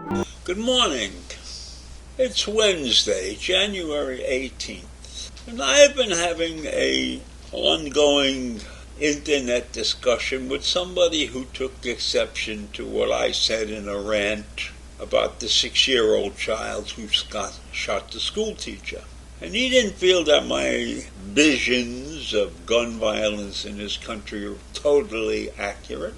Good morning. It's Wednesday, January 18th, and I've been having a ongoing internet discussion with somebody who took exception to what I said in a rant about the 6-year-old child who shot the school teacher. And he didn't feel that my visions of gun violence in this country were totally accurate.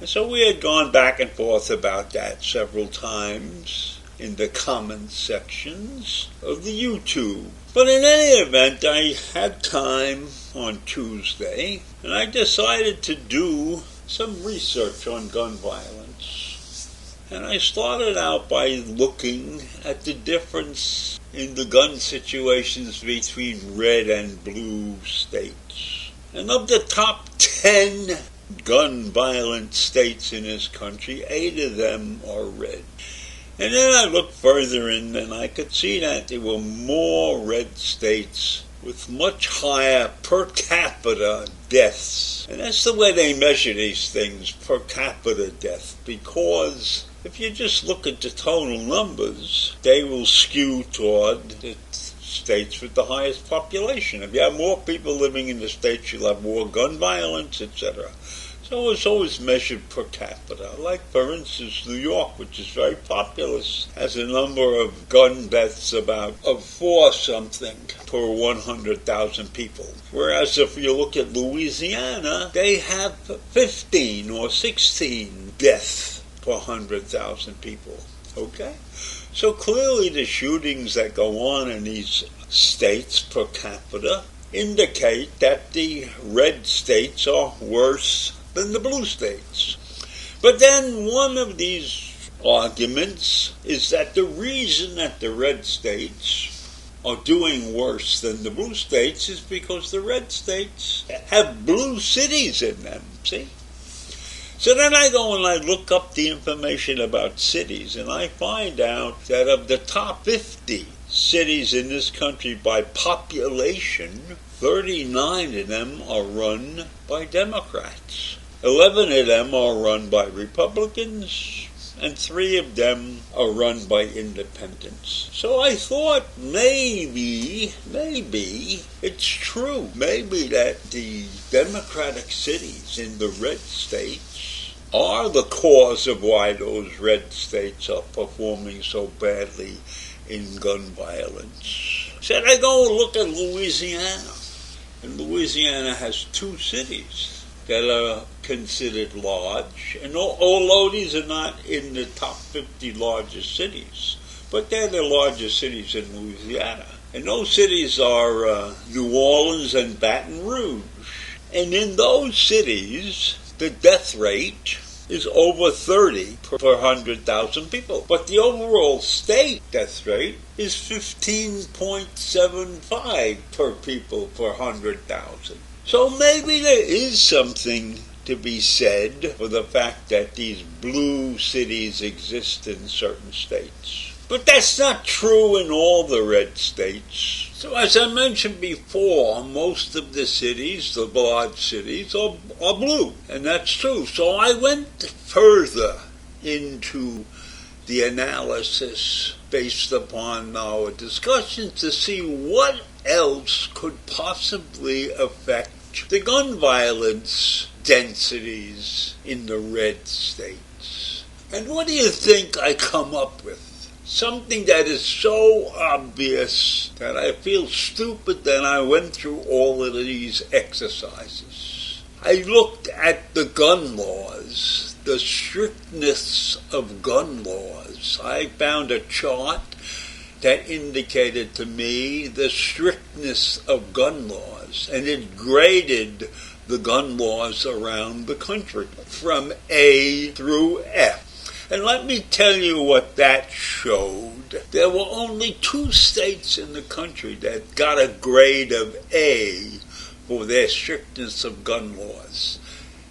And so we had gone back and forth about that several times in the comments sections of the YouTube. But in any event, I had time on Tuesday, and I decided to do some research on gun violence. And I started out by looking at the difference in the gun situations between red and blue states. And of the top 10 gun violent states in this country, 8 of them are red. And then I looked further in and I could see that there were more red states with much higher per capita deaths. And that's the way they measure these things, per capita death, because if you just look at the total numbers, they will skew toward the states with the highest population. If you have more people living in the states, you'll have more gun violence, etc. So it's always measured per capita. Like, for instance, New York, which is very populous, has a number of gun deaths of 4 something per 100,000 people. Whereas if you look at Louisiana, they have 15 or 16 deaths per 100,000 people. Okay? So clearly the shootings that go on in these states per capita indicate that the red states are worse than the blue states. But then one of these arguments is that the reason that the red states are doing worse than the blue states is because the red states have blue cities in them, see? So then I go and I look up the information about cities, and I find out that of the top 50 cities in this country by population, 39 of them are run by Democrats. 11 of them are run by Republicans, and 3 of them are run by independents. So I thought maybe it's true. Maybe that the Democratic cities in the red states are the cause of why those red states are performing so badly in gun violence. Said I go and look at Louisiana. And Louisiana has 2 cities that are considered large, and although these are not in the top 50 largest cities, but they're the largest cities in Louisiana. And those cities are New Orleans and Baton Rouge. And in those cities, the death rate is over 30 per 100,000 people. But the overall state death rate is 15.75 per people per 100,000. So maybe there is something to be said for the fact that these blue cities exist in certain states. But that's not true in all the red states. So as I mentioned before, most of the cities, the large cities, are blue. And that's true. So I went further into the analysis based upon our discussion to see what else could possibly affect the gun violence densities in the red states. And what do you think I come up with? Something that is so obvious that I feel stupid that I went through all of these exercises. I looked at the gun laws, the strictness of gun laws. I found a chart that indicated to me the strictness of gun laws, and it graded the gun laws around the country from A through F. And let me tell you what that showed. There were only 2 states in the country that got a grade of A for their strictness of gun laws,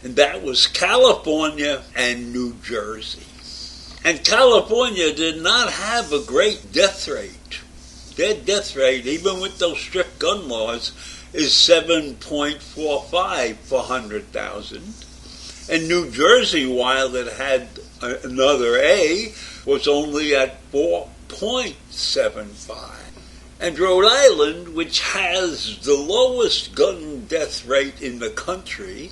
and that was California and New Jersey. And California did not have a great death rate. Their death rate, even with those strict gun laws, is 7.45 per 100,000. And New Jersey, while it had another A, was only at 4.75. And Rhode Island, which has the lowest gun death rate in the country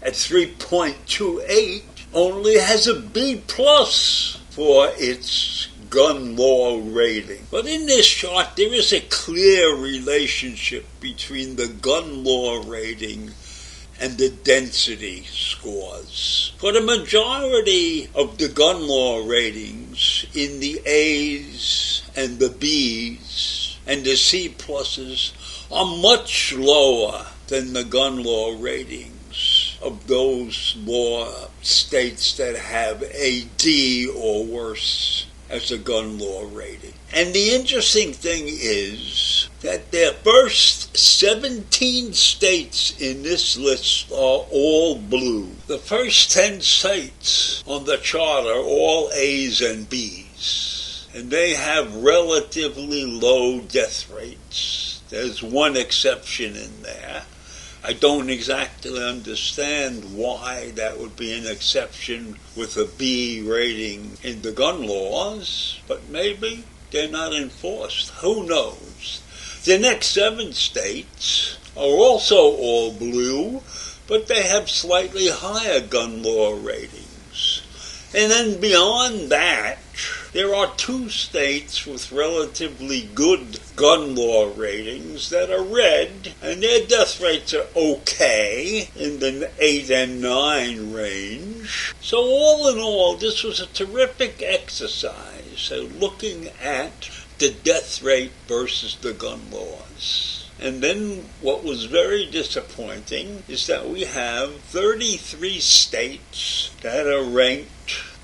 at 3.28, only has a B plus for its gun law rating. But in this chart, there is a clear relationship between the gun law rating and the density scores. For the majority of the gun law ratings in the A's and the B's and the C pluses are much lower than the gun law ratings of those states that have a D or worse as a gun law rating. And the interesting thing is that the first 17 states in this list are all blue. The first 10 states on the chart are all A's and B's, and they have relatively low death rates. There's one exception in there. I don't exactly understand why that would be an exception with a B rating in the gun laws, but maybe they're not enforced. Who knows? The next 7 states are also all blue, but they have slightly higher gun law ratings. And then beyond that, there are 2 states with relatively good gun law ratings that are red, and their death rates are okay, in the 8 and 9 range. So all in all, this was a terrific exercise, looking at the death rate versus the gun laws. And then what was very disappointing is that we have 33 states that are ranked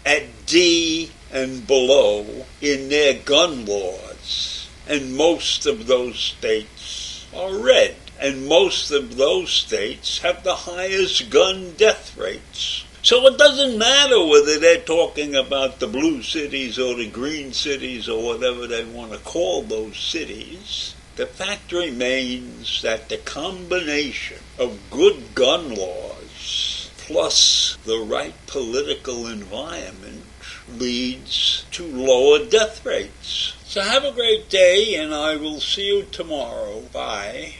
at D and below in their gun laws. And most of those states are red. And most of those states have the highest gun death rates. So it doesn't matter whether they're talking about the blue cities or the green cities or whatever they want to call those cities. The fact remains that the combination of good gun laws plus the right political environment leads to lower death rates. So have a great day, and I will see you tomorrow. Bye.